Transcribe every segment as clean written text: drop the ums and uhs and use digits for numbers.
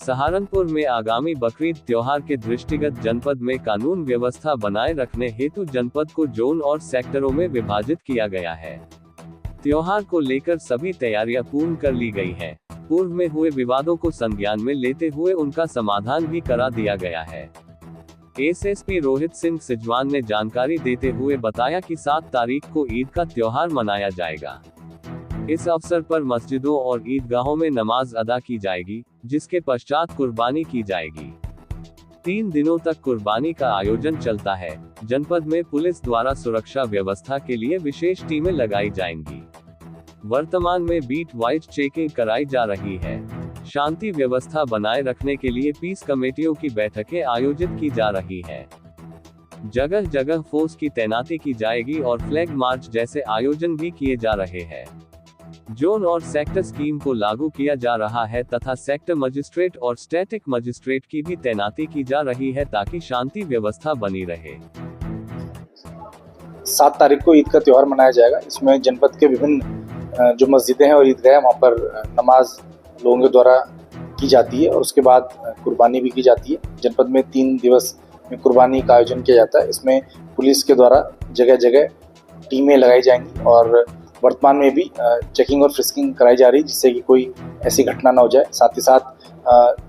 सहारनपुर में आगामी बकरीद त्योहार के दृष्टिगत जनपद में कानून व्यवस्था बनाए रखने हेतु जनपद को जोन और सेक्टरों में विभाजित किया गया है। त्योहार को लेकर सभी तैयारियां पूर्ण कर ली गई हैं। पूर्व में हुए विवादों को संज्ञान में लेते हुए उनका समाधान भी करा दिया गया है। एसएसपी रोहित सिंह सिजवान ने जानकारी देते हुए बताया कि 7 तारीख को ईद का त्योहार मनाया जाएगा। इस अवसर पर मस्जिदों और ईदगाहों में नमाज अदा की जाएगी, जिसके पश्चात कुर्बानी की जाएगी। 3 दिनों तक कुर्बानी का आयोजन चलता है। जनपद में पुलिस द्वारा सुरक्षा व्यवस्था के लिए विशेष टीमें लगाई जाएंगी। वर्तमान में बीट वाइज चेकिंग कराई जा रही है। शांति व्यवस्था बनाए रखने के लिए पीस कमेटियों की बैठकें आयोजित की जा रही है। जगह जगह फोर्स की तैनाती की जाएगी और फ्लैग मार्च जैसे आयोजन भी किए जा रहे हैं। जोन और सेक्टर स्कीम को लागू किया जा रहा है तथा सेक्टर मजिस्ट्रेट और स्टैटिक मजिस्ट्रेट की भी तैनाती की जा रही है ताकि शांति व्यवस्था बनी रहे। 7 तारीख को ईद का त्योहार मनाया जाएगा। इसमें जनपद के विभिन्न जो मस्जिदें हैं और ईदगाह वहाँ पर नमाज लोगों के द्वारा की जाती है और उसके बाद कुर्बानी भी की जाती है। जनपद में 3 दिवस में कुर्बानी का आयोजन किया जाता है। इसमें पुलिस के द्वारा जगह जगह टीमें लगाई जाएंगी और वर्तमान में भी चेकिंग और फ्रिस्किंग कराई जा रही है, जिससे कि कोई ऐसी घटना न हो जाए। साथ ही साथ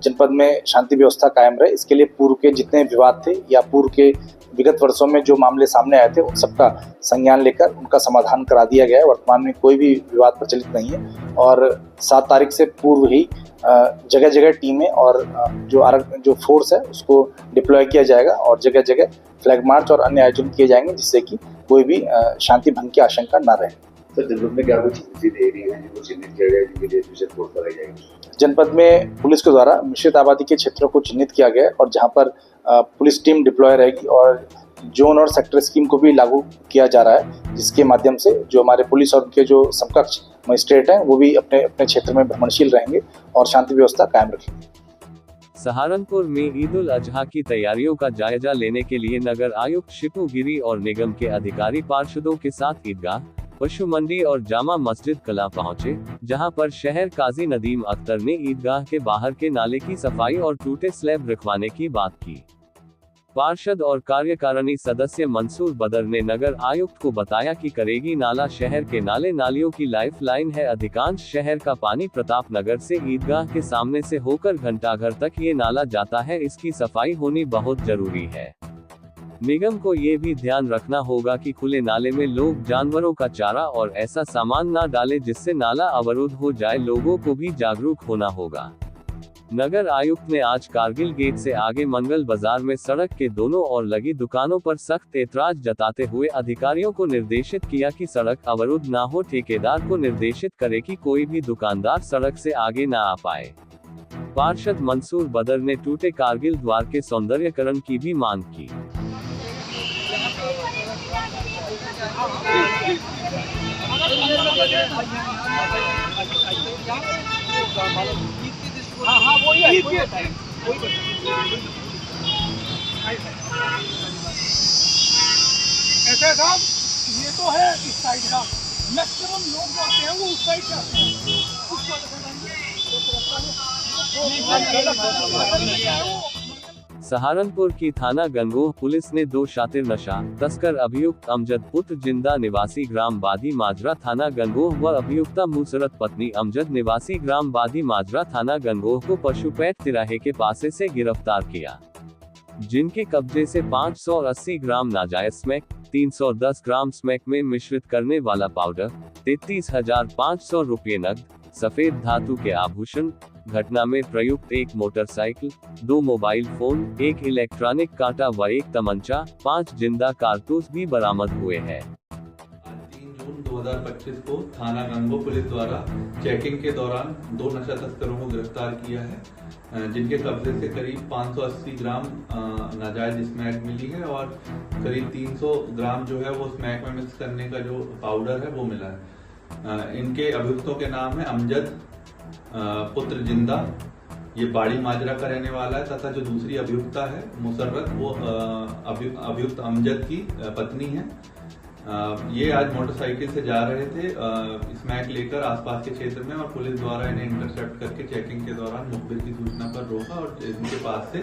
जनपद में शांति व्यवस्था कायम रहे, इसके लिए पूर्व के जितने विवाद थे या पूर्व के विगत वर्षों में जो मामले सामने आए थे उन सबका संज्ञान लेकर उनका समाधान करा दिया गया है। वर्तमान में कोई भी विवाद प्रचलित नहीं है और 7 तारीख से पूर्व ही जगह जगह टीमें और जो फोर्स है उसको डिप्लॉय किया जाएगा और जगह जगह फ्लैग मार्च और अन्य आयोजन किए जाएंगे, जिससे कि कोई भी शांति भंग की आशंका न रहे। सर, जनपद में क्या कुछ एरिया है जिनको चिन्हित किया गया है जिनके लिए स्पेशल फोर्स लगाई जाएगी? जनपद में पुलिस के द्वारा मिश्रित आबादी के क्षेत्रों को चिन्हित किया गया है और जहां पर पुलिस टीम डिप्लॉय रहेगी और जोन और सेक्टर स्कीम को भी लागू किया जा रहा है, जिसके माध्यम से जो हमारे पुलिस और उनके जो समकक्ष मजिस्ट्रेट हैं वो भी अपने अपने क्षेत्र में भ्रमणशील रहेंगे और शांति व्यवस्था कायम रखेंगे। सहारनपुर में ईद उल अजहा की तैयारियों का जायजा लेने के लिए नगर आयुक्त शिपू गिरी और निगम के अधिकारी पार्षदों के साथ ईदगाह, पशु मंडी और जामा मस्जिद कला पहुंचे, जहां पर शहर काजी नदीम अख्तर ने ईदगाह के बाहर के नाले की सफाई और टूटे स्लैब रखवाने की बात की। पार्षद और कार्यकारिणी सदस्य मंसूर बदर ने नगर आयुक्त को बताया कि करेगी नाला शहर के नाले नालियों की लाइफ लाइन है। अधिकांश शहर का पानी प्रताप नगर से ईदगाह के सामने से होकर घंटाघर तक ये नाला जाता है, इसकी सफाई होनी बहुत जरूरी है। निगम को ये भी ध्यान रखना होगा कि खुले नाले में लोग जानवरों का चारा और ऐसा सामान ना डाले जिससे नाला अवरुद्ध हो जाए। लोगों को भी जागरूक होना होगा। नगर आयुक्त ने आज कारगिल गेट से आगे मंगल बाजार में सड़क के दोनों ओर लगी दुकानों पर सख्त एतराज जताते हुए अधिकारियों को निर्देशित किया कि सड़क अवरुद्ध ना हो। ठेकेदार को निर्देशित करे कि कोई भी दुकानदार सड़क से आगे ना आ पाए। पार्षद मंसूर बदर ने टूटे कारगिल द्वार के सौंदर्यकरण की भी मांग की। ऐसे साहब ये तो है इस साइड का, मैक्सिमम लोग जो आते हैं वो उस साइड से आते हैं। सहारनपुर की थाना गंगोह पुलिस ने 2 शातिर नशा तस्कर अभियुक्त अमजद पुत्र जिंदा निवासी ग्राम बादी माजरा थाना गंगोह व अभियुक्ता मुसरत पत्नी अमजद निवासी ग्राम बादी माजरा थाना गंगोह को पशुपैठ तिराहे के पासे से गिरफ्तार किया, जिनके कब्जे से 580 ग्राम नाजायज स्मैक, 310 ग्राम स्मैक में मिश्रित करने वाला पाउडर, 33,500 रुपये नकद, सफेद धातु के आभूषण, घटना में प्रयुक्त 1 मोटरसाइकिल, 2 मोबाइल फोन, 1 इलेक्ट्रॉनिक कांटा व 1 तमंचा, 5 जिंदा कारतूस भी बरामद हुए हैं। 3 जून 2025 को थाना गंगोह पुलिस द्वारा चेकिंग के दौरान 2 नशा तस्करों को गिरफ्तार किया है, जिनके कब्जे से करीब 580 ग्राम नाजायज स्मैक मिली है और करीब 300 ग्राम जो है वो स्मैक में मिक्स करने का जो पाउडर है वो मिला है। इनके अभियुक्तों के नाम है अमजद पुत्र जिंदा, ये बाड़ी माजरा का रहने वाला है, तथा जो दूसरी अभियुक्ता है मुसर्रत वो अभियुक्त अमजद की पत्नी है। ये आज मोटरसाइकिल से जा रहे थे स्मैक लेकर आसपास के क्षेत्र में, और पुलिस द्वारा इन्हें इंटरसेप्ट करके चेकिंग के दौरान मुखबिर की सूचना पर रोका और इनके पास से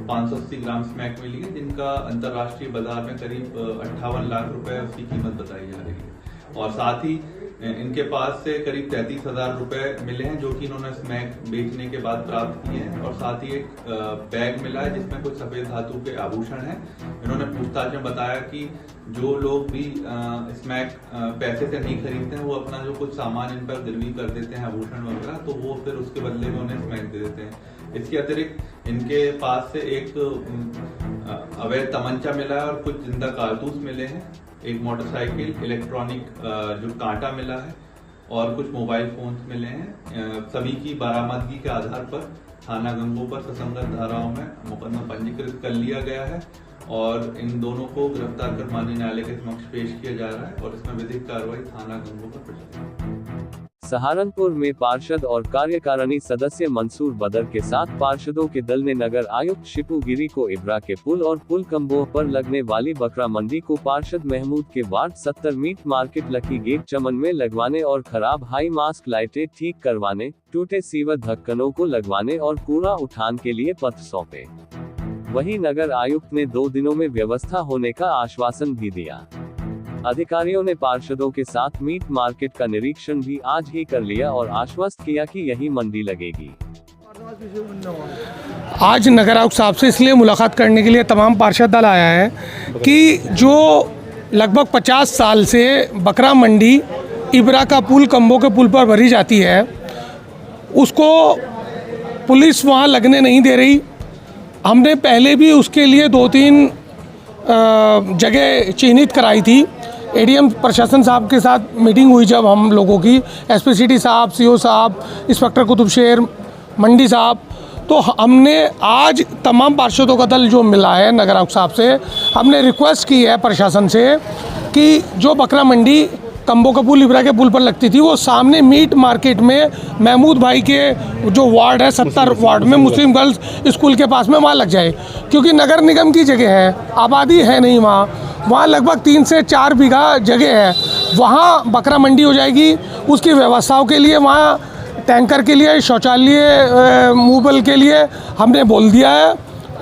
580 ग्राम स्मैक मिली है, जिनका अंतर्राष्ट्रीय बाजार में करीब 58 लाख रुपए उसकी कीमत बताई जा रही है। और साथ ही इनके पास से करीब 33,000 रुपए मिले हैं, जो कि इन्होंने स्मैक बेचने के बाद प्राप्त किए हैं। और साथ ही एक बैग मिला है जिसमें कुछ सफेद धातु के आभूषण हैं। इन्होंने पूछताछ में बताया कि जो लोग भी स्मैक पैसे से नहीं खरीदते हैं, वो अपना जो कुछ सामान इन पर गिरवी कर देते हैं, आभूषण वगैरह, तो वो फिर उसके बदले में उन्हें स्मैक दे देते हैं। इसके अतिरिक्त इनके पास से एक अवैध तमंचा मिला है और कुछ जिंदा कारतूस मिले हैं, एक मोटरसाइकिल, इलेक्ट्रॉनिक जो कांटा मिला है और कुछ मोबाइल फोन्स मिले हैं। सभी की बरामदगी के आधार पर थाना गंगो पर ससंगत धाराओं में मुकदमा पंजीकृत कर लिया गया है और इन दोनों को गिरफ्तार कर माननीय न्यायालय के समक्ष पेश किया जा रहा है और इसमें विधिक कार्रवाई थाना गंगो पर प्रचलित। सहारनपुर में पार्षद और कार्यकारिणी सदस्य मंसूर बदर के साथ पार्षदों के दल ने नगर आयुक्त शिपू गिरी को इब्रा के पुल और पुल कम्बोह पर लगने वाली बकरा मंडी को पार्षद महमूद के ward 70 meat market lucky gate चमन में लगवाने और खराब हाई मास्क लाइटें ठीक करवाने, टूटे सीवर ढक्कनों को लगवाने और कूड़ा उठान के लिए पत्र सौंपे। वहीं नगर आयुक्त ने 2 दिनों में व्यवस्था होने का आश्वासन भी दिया। अधिकारियों ने पार्षदों के साथ मीट मार्केट का निरीक्षण भी आज ही कर लिया और आश्वस्त किया कि यही मंडी लगेगी। आज नगर आयुक्त साहब से इसलिए मुलाकात करने के लिए तमाम पार्षद दल आया है कि जो लगभग 50 साल से बकरा मंडी इब्रा का पुल कम्बो के पुल पर भरी जाती है, उसको पुलिस वहाँ लगने नहीं दे रही। हमने पहले भी उसके लिए 2-3 जगह चिन्हित कराई थी। एडीएम प्रशासन साहब के साथ मीटिंग हुई जब हम लोगों की, एसपी सिटी साहब, सीओ साहब, इंस्पेक्टर कुतुब शेर, मंडी साहब, तो हमने आज तमाम पार्षदों का दल जो मिला है नगर आयुक्त साहब से, हमने रिक्वेस्ट की है प्रशासन से कि जो बकरा मंडी कम्बो का पुल इब्रा के पुल पर लगती थी, वो सामने मीट मार्केट में महमूद भाई के जो वार्ड है 70 वार्ड में मुस्लिम गर्ल्स स्कूल के पास में वहाँ लग जाए, क्योंकि नगर निगम की जगह है, आबादी है नहीं वहाँ लगभग 3 से 4 बीघा जगह है, वहाँ बकरा मंडी हो जाएगी। उसकी व्यवस्थाओं के लिए वहाँ टैंकर के लिए, शौचालय, मूवल के लिए हमने बोल दिया है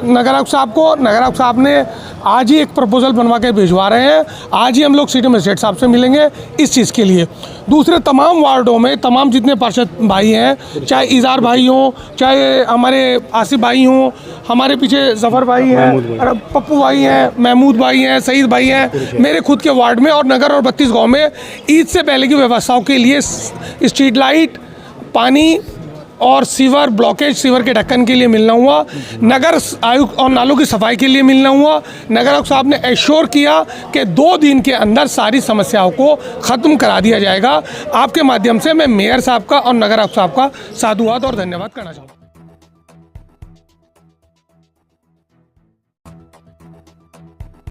नगर आयुक्त साहब को। नगर आयुक्त साहब ने आज ही एक प्रपोजल बनवा के भिजवा रहे हैं। आज ही हम लोग सिटी मजिस्ट्रेट साहब से मिलेंगे इस चीज़ के लिए। दूसरे तमाम वार्डों में तमाम जितने पार्षद भाई हैं, चाहे इजार भाई हों, चाहे हमारे आसिफ भाई हों, हमारे पीछे जफ़र भाई हैं, पप्पू भाई हैं, महमूद भाई हैं, सईद भाई हैं, मेरे खुद के वार्ड में और नगर और 32 गाँव में ईद से पहले की व्यवस्थाओं के लिए स्ट्रीट लाइट, पानी और सीवर, ब्लॉकेज सीवर के ढक्कन के लिए मिलना हुआ, नगर आयुक्त और नालों की सफाई के लिए मिलना हुआ। नगर आयुक्त साहब ने एश्योर किया कि 2 दिन के अंदर सारी समस्याओं को ख़त्म करा दिया जाएगा। आपके माध्यम से मैं मेयर साहब का और नगर आयुक्त साहब का साधुवाद और धन्यवाद करना चाहूँगा।